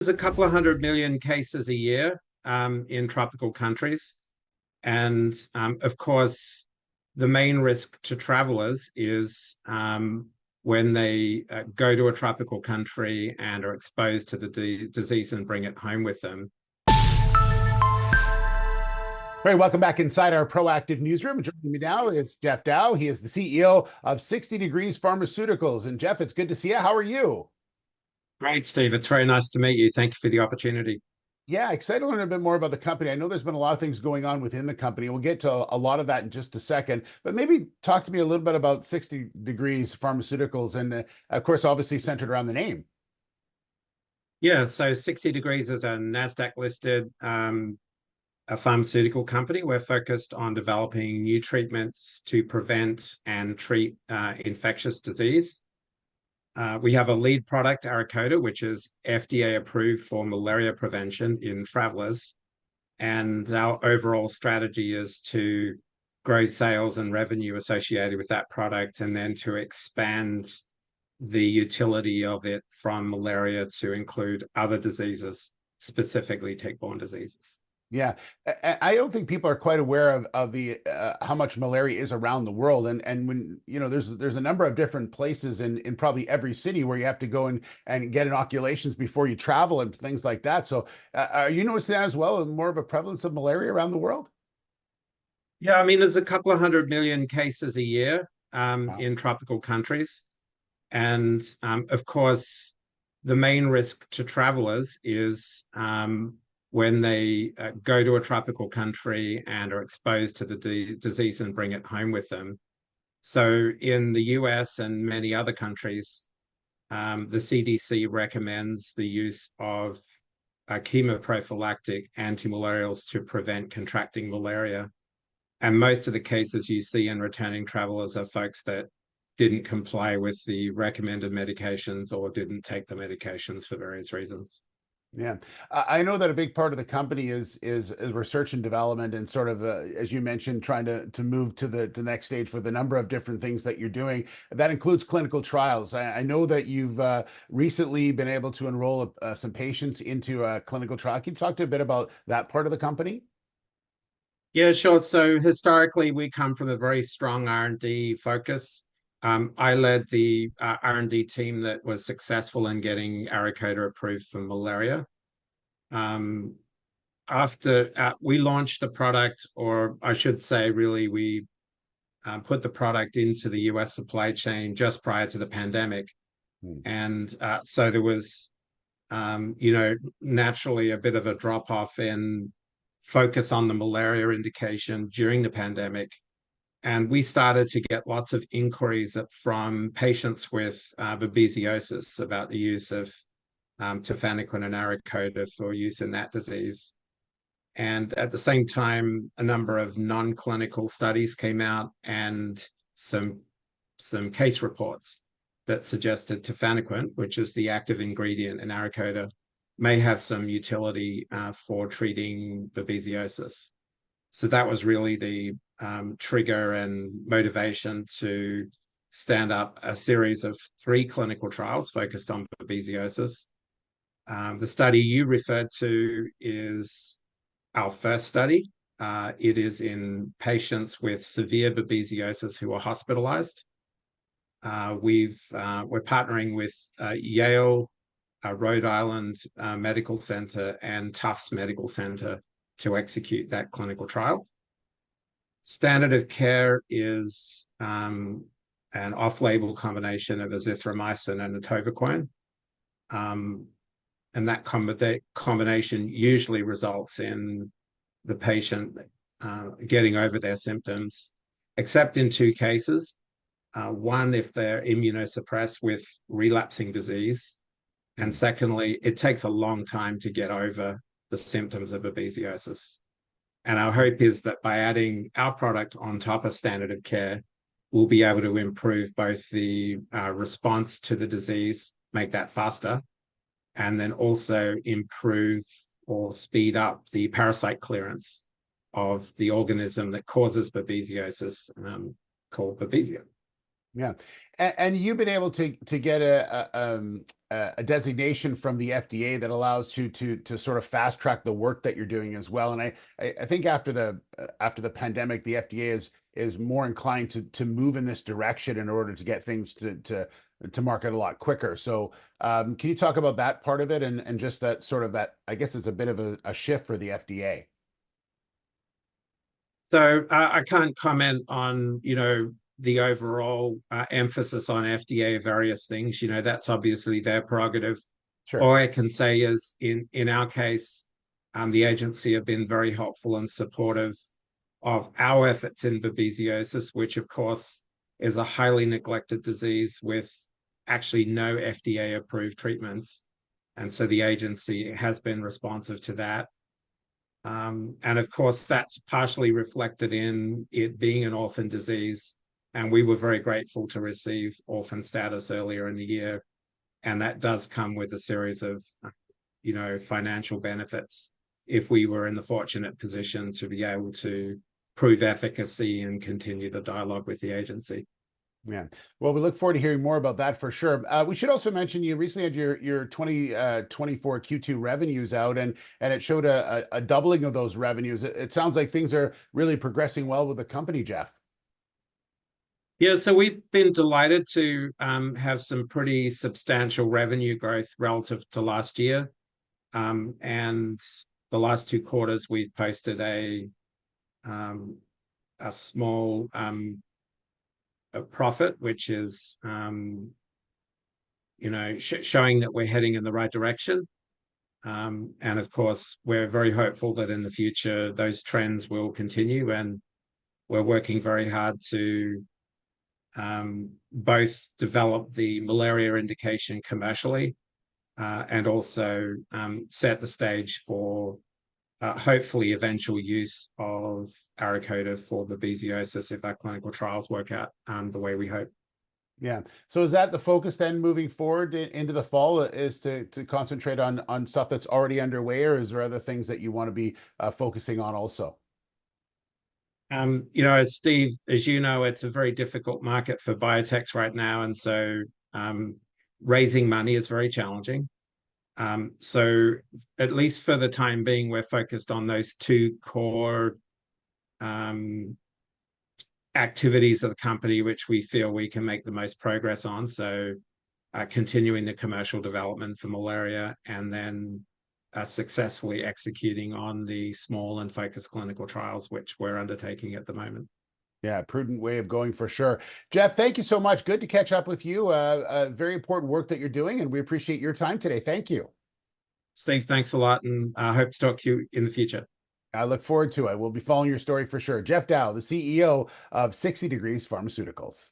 There's a couple of 100 million cases a year in tropical countries. And of course, the main risk to travelers is when they go to a tropical country and are exposed to the disease and bring it home with them. All right, welcome back inside our proactive newsroom. Joining me now is Jeff Dow. He is the CEO of 60 Degrees Pharmaceuticals. And Jeff, it's good to see you. How are you? Great, Steve. It's very nice to meet you. Thank you for the opportunity. Yeah, excited to learn a bit more about the company. I know there's been a lot of things going on within the company. We'll get to a lot of that in just a second, but maybe talk to me a little bit about 60 Degrees Pharmaceuticals and, of course, obviously centered around the name. Yeah, so 60 Degrees is a NASDAQ listed a pharmaceutical company. We're focused on developing new treatments to prevent and treat infectious disease. We have a lead product, Arakota, which is FDA approved for malaria prevention in travelers. And our overall strategy is to grow sales and revenue associated with that product, and then to expand the utility of it from malaria to include other diseases, specifically tick-borne diseases. Yeah, I don't think people are quite aware of the how much malaria is around the world, and when there's a number of different places in probably every city where you have to go and get inoculations before you travel and things like that. So, are you noticing that as well? More of a prevalence of malaria around the world? Yeah, I mean, there's a couple of 100 million cases a year Wow. in tropical countries. And of course, the main risk to travelers is when they go to a tropical country and are exposed to the disease and bring it home with them. So in the US and many other countries, the CDC recommends the use of chemoprophylactic antimalarials to prevent contracting malaria. And most of the cases you see in returning travelers are folks that didn't comply with the recommended medications or didn't take the medications for various reasons. Yeah, I know that a big part of the company is research and development, and sort of as you mentioned, trying to move to the next stage with a number of different things that you're doing. That includes clinical trials. I know that you've recently been able to enroll some patients into a clinical trial. Can you talk to a bit about that part of the company? Yeah, sure. So historically, we come from a very strong R&D focus. I led the R&D team that was successful in getting Arakota approved for malaria. Um, After we launched the product, or I should say, really, we put the product into the US supply chain just prior to the pandemic. Hmm. And so there was, naturally a bit of a drop off in focus on the malaria indication during the pandemic. And we started to get lots of inquiries from patients with babesiosis about the use of tafenoquine and Arakota for use in that disease. And at the same time, a number of non-clinical studies came out and some case reports that suggested tafenoquine, which is the active ingredient in Arakota, may have some utility for treating babesiosis. So that was really the trigger and motivation to stand up a series of 3 clinical trials focused on babesiosis. The study you referred to is our first study. It is in patients with severe babesiosis who are hospitalized. We're partnering with Yale, Rhode Island Medical Center, and Tufts Medical Center to execute that clinical trial. Standard of care is an off-label combination of azithromycin and atovaquone. Um, and that combination usually results in the patient getting over their symptoms, except in 2 cases. One, if they're immunosuppressed with relapsing disease. And Hmm. secondly, it takes a long time to get over the symptoms of babesiosis. And our hope is that by adding our product on top of standard of care, we'll be able to improve both the response to the disease, make that faster, and then also improve or speed up the parasite clearance of the organism that causes babesiosis, called Babesia. Yeah, and you've been able to get a designation from the FDA that allows you to sort of fast track the work that you're doing as well. And I think after the pandemic, the FDA is more inclined to move in this direction in order to get things to market a lot quicker. So can you talk about that part of it and just that sort of that, I guess it's a bit of a shift for the FDA. So I can't comment on, the overall emphasis on FDA various things. That's obviously their prerogative. Sure. All I can say is, in our case, the agency have been very helpful and supportive of our efforts in babesiosis, which of course is a highly neglected disease with actually no FDA approved treatments. And so the agency has been responsive to that. And of course, that's partially reflected in it being an orphan disease. And we were very grateful to receive orphan status earlier in the year. And that does come with a series of, financial benefits if we were in the fortunate position to be able to prove efficacy and continue the dialogue with the agency. Yeah. Well, we look forward to hearing more about that for sure. We should also mention you recently had your 2024 Q2 revenues out, and it showed a doubling of those revenues. It sounds like things are really progressing well with the company, Jeff. Yeah, so we've been delighted to have some pretty substantial revenue growth relative to last year. And the last 2 quarters, we've posted a small profit, which is showing that we're heading in the right direction. And of course, we're very hopeful that in the future those trends will continue, and we're working very hard to both develop the malaria indication commercially and also set the stage for hopefully eventual use of ARAKODA for babesiosis if our clinical trials work out the way we hope. Yeah. So is that the focus then moving forward into the fall, is to concentrate on stuff that's already underway, or is there other things that you want to be focusing on also? As Steve, as you know, it's a very difficult market for biotechs right now, and so raising money is very challenging. So at least for the time being, we're focused on those 2 core activities of the company, which we feel we can make the most progress on. So continuing the commercial development for malaria, and then successfully executing on the small and focused clinical trials, which we're undertaking at the moment. Yeah, prudent way of going for sure. Jeff, thank you so much. Good to catch up with you. Very important work that you're doing, and we appreciate your time today. Thank you. Steve, thanks a lot, and I hope to talk to you in the future. I look forward to it. We'll be following your story for sure. Jeff Dow, the CEO of 60 Degrees Pharmaceuticals.